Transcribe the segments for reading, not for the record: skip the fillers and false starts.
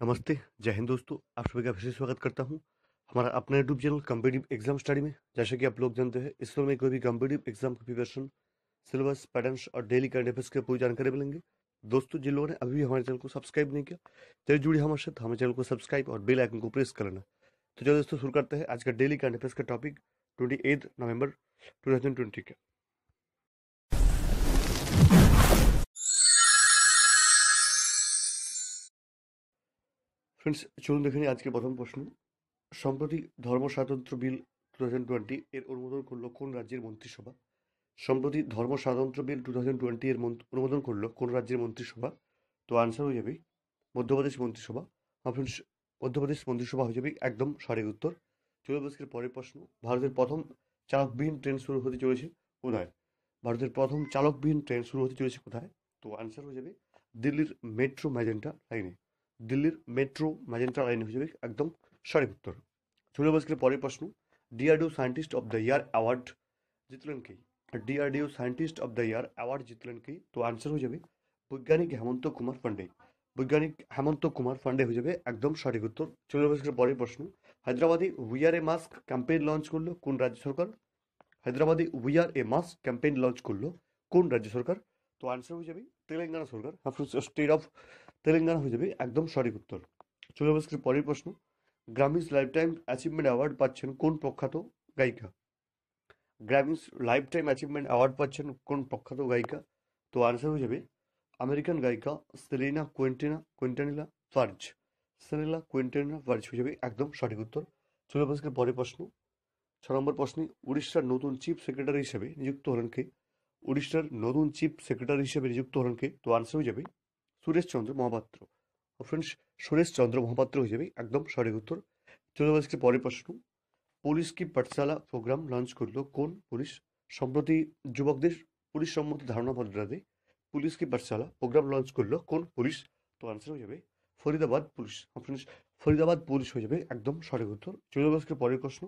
नमस्ते, जय हिंद दोस्तों, आप सभी का फिर से स्वागत करता हूँ, हमारा अपना YouTube channel competitive exam study में। जैसा कि आप लोग जानते हैं, इस शो में कोई भी कॉम्पिटिटिव एग्जाम की प्रिपरेशन, सिलेबस, पैटर्न्स और डेली करंट अफेयर्स की पूरी जानकारी मिलेंगे। दोस्तों, जिन लोगों ने अभी भी हमारे चैनल को सब्सक्राइब नहीं किया, जल्द जुड़िए हमारे साथ, हमारे चैनल को सब्सक्राइब और बेल आइकन को प्रेस कर लेना। तो चलो दोस्तों, शुरू करते हैं आज का डेली करंट अफेयर्स का टॉपिक 28 नवंबर 2020 का। फ्रेंड्स, চলুন দেখে নিই আজকে প্রথম প্রশ্ন। সম্প্রতি ধর্ম স্বাতন্ত্র্য বিল 2020 এর অনুমোদন করল কোন রাজ্যের মন্ত্রিসভা? সম্প্রতি ধর্ম স্বাতন্ত্র্য বিল 2020 এর অনুমোদন করল কোন রাজ্যের মন্ত্রিসভা? তো আনসার হয়ে যাবে মধ্যপ্রদেশ মন্ত্রিসভা। ফ্রেন্ডস, মধ্যপ্রদেশ মন্ত্রিসভা হয়ে যাবে একদম সঠিক উত্তর। চলুন আজকের পরের প্রশ্ন। ভারতের প্রথম চালকবিহীন ট্রেন শুরু হতে চলেছে কোথায়? ভারতের প্রথম চালকবিহীন ট্রেন শুরু হতে চলেছে কোথায়? তো আনসার হয়ে যাবে দিল্লির মেট্রো ম্যাজেন্টা লাইনে। দিল্লির মেট্রো ম্যাজেন্টা লাইনে হয়ে যাবে একদম সঠিক উত্তর। চলুন আজকের পরের প্রশ্ন। DRDO scientist of the year award জিতলেন কে? DRDO scientist of the year award জিতলেন কে? তো আনসার হয়ে যাবে বৈজ্ঞানিক হেমন্ত কুমার পান্ডে। বৈজ্ঞানিক হেমন্ত কুমার পান্ডে হয়ে যাবে একদম সঠিক উত্তর। চলুন আজকের পরের প্রশ্ন। হায়দ্রাবাদে we are A mask campaign launch করলো কোন রাজ্য সরকার? হায়দ্রাবাদে we are A mask campaign launch করলো কোন রাজ্য সরকার? তো আনসার হয়ে যাবে তেলেঙ্গানা সরকার। স্টেট অফ তেলেঙ্গানা হয়ে যাবে একদম সঠিক উত্তর। চলুন আজকের পরের প্রশ্ন। গ্রামিস লাইফ টাইম অ্যাচিভমেন্ট অ্যাওয়ার্ড পাচ্ছেন কোন প্রখ্যাত গায়িকা? গ্র্যামিস লাইফ টাইম অ্যাচিভমেন্ট অ্যাওয়ার্ড পাচ্ছেন কোন প্রখ্যাত গায়িকা? তো আনসার হয়ে যাবে আমেরিকান গায়িকা সেলেনা কোয়েন্টানিলা ফার্জ। সেলেনা কোয়েন্টানিলা ফার্জ হয়ে যাবে একদম সঠিক উত্তর। চলুন আজকের পরের প্রশ্ন। 6 নম্বর প্রশ্নে উড়িষ্যার নতুন চিফ সেক্রেটারি হিসেবে নিযুক্ত হলেন কে? উড়িষ্যার নতুন চিফ সেক্রেটারি হিসেবে নিযুক্ত হলেন কে? তো আনসার হয়ে যাবে সুরেশ চন্দ্র মহাপাত্র। ফ্রেন্ডস, সুরেশ চন্দ্র মহাপাত্র হয়ে যাবে একদম সঠিক উত্তর। চলুন আজকের পরের প্রশ্ন। পুলিশ কি পাঠশালা প্রোগ্রাম লঞ্চ করলো কোন পুলিশ? সম্প্রতি যুবকদের পুলিশ সম্মত ধারণা বদলাতে পুলিশ কি পাঠশালা প্রোগ্রাম লঞ্চ করলো কোন পুলিশ? তো আনসার হয়ে যাবে Faridabad police. Friends, Faridabad police হয়ে যাবে একদম সঠিক উত্তর। চলুন আজকের পরের প্রশ্ন।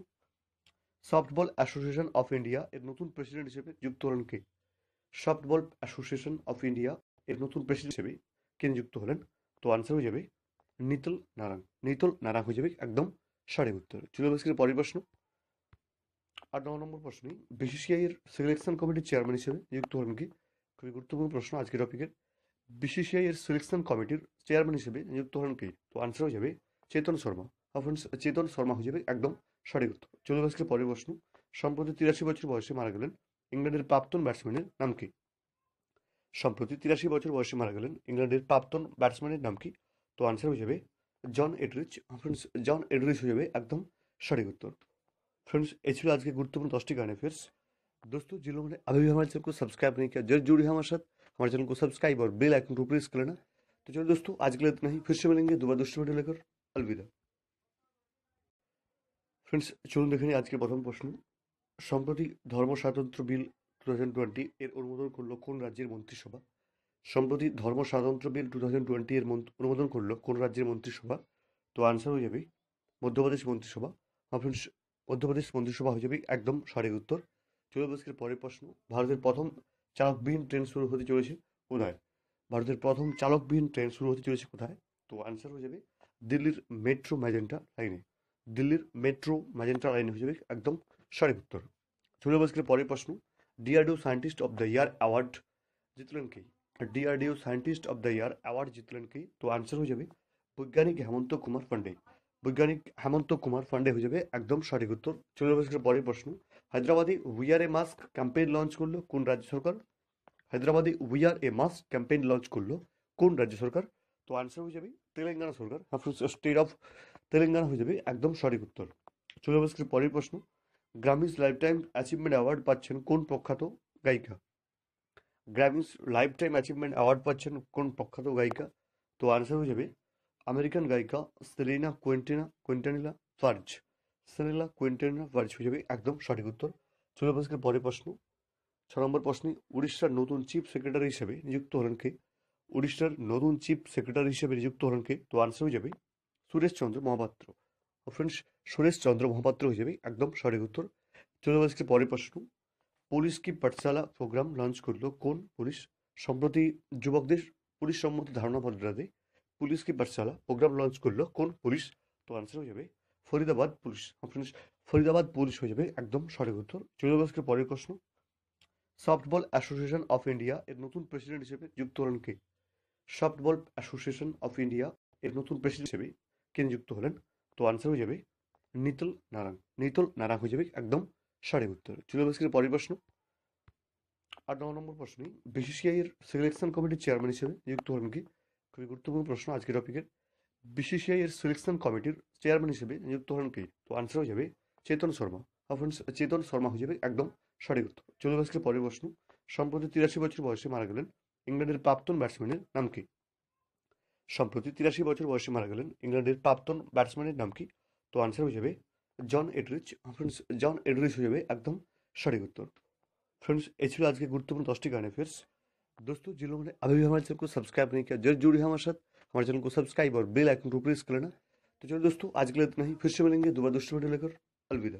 সফটবল অ্যাসোসিয়েশন অফ ইন্ডিয়া এর নতুন প্রেসিডেন্ট হিসেবে যুক্ত হলেন কে? সফটবল অ্যাসোসিয়েশন অফ ইন্ডিয়া এর নতুন প্রেসিডেন্ট হিসেবে কে নিযুক্ত হলেন? তো আনসার হয়ে যাবে নিতল নারাং। নিতল নারাং হয়ে যাবে একদম সঠিক উত্তর। চলুন আজকের পরের প্রশ্ন। 8 নম্বর প্রশ্নে বিসিসিআই এর সিলেকশন কমিটির চেয়ারম্যান হিসেবে নিযুক্ত হলেন কি? খুবই গুরুত্বপূর্ণ প্রশ্ন আজকের টপিকের। বিসিসিআই এর সিলেকশন কমিটির চেয়ারম্যান হিসেবে নিযুক্ত হলেন কে? তো আনসার হয়ে যাবে চেতন শর্মা। ফ্রেন্ডস, চেতন শর্মা হয়ে যাবে একদম সঠিক উত্তর। চলুন আজকের পরের প্রশ্ন। সম্প্রতি 83 বছর বয়সে মারা গেলেন ইংল্যান্ডের প্রাক্তন ব্যাটসম্যানের নাম কি? সম্প্রতি 83 বছর বয়সে মারা গেলেন ইংল্যান্ডের প্রাক্তন ব্যাটসম্যানের নাম কি? তো আনসার হয়ে যাবে জন এডরিচ। ফ্রেন্ডস, জন এডরিচ হয়ে যাবে একদম সঠিক উত্তর। फ्रेंड्स, ये ছিল আজকে গুরুত্বপূর্ণ 10টি কারেंट अफेयर्स। दोस्तों, जिन लोगों ने अभी भी हमारे चैनल को सब्सक्राइब नहीं किया, जल्द जुड़िए हमारे साथ, हमारे चैनल को सब्सक्राइब और बेल आइकन को प्रेस कर लेना। तो चलो दोस्तों, आज के लिए इतना ही, फिर से मिलेंगे दोबारा दूसरे वीडियो लेकर। अलविदा। फ्रेंड्स, চলুন দেখে নিই আজকে প্রথম প্রশ্ন। সম্প্রতি ধর্ম স্বাতন্ত্র্য বিল 2020 এর অনুমোদন করলো কোন রাজ্যের মন্ত্রিসভা? সম্প্রতি ধর্ম স্বাতন্ত্র্য বিল 2020 এর অনুমোদন করলো কোন রাজ্যের মন্ত্রিসভা? তো আনসার হয়ে যাবে মধ্যপ্রদেশ মন্ত্রিসভা। ফ্রেন্ডস, মধ্যপ্রদেশ মন্ত্রিসভা হয়ে যাবে একদম সঠিক উত্তর। চলুন আজকের পরের প্রশ্ন। ভারতের প্রথম চালকবিহীন ট্রেন শুরু হতে চলেছে কোথায়? ভারতের প্রথম চালকবিহীন ট্রেন শুরু হতে চলেছে কোথায়? তো আনসার হয়ে যাবে দিল্লির মেট্রো ম্যাজেন্টা লাইনে। দিল্লির মেট্রো ম্যাজেন্টা লাইনে হয়ে যাবে একদম সঠিক উত্তর। চলুন আজকের পরের প্রশ্ন। DRDO scientist of the year award জিতলেন কে? DRDO scientist of the year award জিতলেন কে? তো আনসার হয়ে যাবে বৈজ্ঞানিক হেমন্ত কুমার পান্ডে। বৈজ্ঞানিক হেমন্ত কুমার পান্ডে হয়ে যাবে একদম সঠিক উত্তর। চলুন আজকের পরের প্রশ্ন। হায়দ্রাবাদে we are A mask campaign launch করলো কোন রাজ্য সরকার? হায়দ্রাবাদে we are A mask campaign launch করলো কোন রাজ্য সরকার? তো আনসার হয়ে যাবে তেলেঙ্গানা সরকার। স্টেট অফ তেলেঙ্গানা হয়ে যাবে একদম সঠিক উত্তর। চলুন আজকের পরের প্রশ্ন। গ্রামিস লাইফ টাইম অ্যাচিভমেন্ট অ্যাওয়ার্ড পাচ্ছেন কোন প্রখ্যাত গায়িকা? গ্র্যামিস লাইফ টাইম অ্যাচিভমেন্ট অ্যাওয়ার্ড পাচ্ছেন কোন প্রখ্যাত গায়িকা? তো আনসার হয়ে যাবে আমেরিকান গায়িকা সেলেনা কোয়েন্টানিলা ফার্জ। সেলেনা কোয়েন্টানিলা ফার্জ হয়ে যাবে একদম সঠিক উত্তর। চলুন আজকের পরের প্রশ্ন। 6 নম্বর প্রশ্নে উড়িষ্যার নতুন চিফ সেক্রেটারি হিসেবে নিযুক্ত হলেন কে? উড়িষ্যার নতুন চিফ সেক্রেটারি হিসেবে নিযুক্ত হলেন কে? তো আনসার হয়ে যাবে সুরেশ চন্দ্র মহাপাত্র। ফ্রেন্ডস, সুরেশ চন্দ্র মহাপাত্র হয়ে যাবে একদম সঠিক উত্তর। চলুন আজকের পরের প্রশ্ন। পুলিশ কি পাঠশালা প্রোগ্রাম লঞ্চ করলো কোন পুলিশ? সম্প্রতি যুবকদের পুলিশ সম্মত ধারণা বদলাতে पुलिस की पाठशाला प्रोग्राम लॉन्च করলো কোন পুলিশ? তো আনসার হয়ে যাবে Faridabad police. Friends, Faridabad police হয়ে যাবে একদম সঠিক উত্তর। চলে যাবো আজকের পরের প্রশ্ন। সফটবল অ্যাসোসিয়েশন অফ ইন্ডিয়া এর নতুন প্রেসিডেন্ট হিসেবে যুক্ত হলেন কে? সফটবল অ্যাসোসিয়েশন অফ ইন্ডিয়া এর নতুন প্রেসিডেন্ট হিসেবে কে নিযুক্ত হলেন? তো আনসার হয়ে যাবে নিতল নারাং। নিতল নারাং হয়ে যাবে একদম সঠিক উত্তর। চলে যাবো আজকের পরের প্রশ্ন। 8 নম্বর প্রশ্নে বিসিসিআই এর সিলেকশন কমিটির চেয়ারম্যান হিসেবে নিযুক্ত হলেন কে? খুবই গুরুত্বপূর্ণ প্রশ্ন আজকের টপিকের। বিসিসিআই এর সিলেকশন কমিটির চেয়ারম্যান হিসেবে নিযুক্ত হলেন কে? তো আনসার হয়ে যাবে চেতন শর্মা। ফ্রেন্ডস, চেতন শর্মা হয়ে যাবে একদম সঠিক উত্তর। চলে যাবো আজকের পরের প্রশ্ন। সম্প্রতি 83 বছর বয়সে মারা গেলেন ইংল্যান্ডের প্রাক্তন ব্যাটসম্যানের নাম কি? সম্প্রতি 83 বছর বয়সে মারা গেলেন ইংল্যান্ডের প্রাক্তন ব্যাটসম্যানের নাম কি? তো আনসার হয়ে যাবে জন এডরিচ। फ्रेंड्स, জন এডরিচ হয়ে যাবে একদম সঠিক उत्तर। फ्रेंड्स, ये ছিল আজকে गुरुत्वपूर्ण 10टी गाने अफेयर्स। दोस्तों, जिन लोगों ने अभी भी हमारे चैनल को सब्सक्राइब नहीं किया, जरूर जुड़िए हमारे साथ। हमारे चैनल को सब्सक्राइब और बेल आइकन को प्रेस कर लेना। तो चलो दोस्तों, आज के लिए इतना ही। फिर से मिलेंगे दोबारा दूसरे वीडियो लेकर। अलविदा।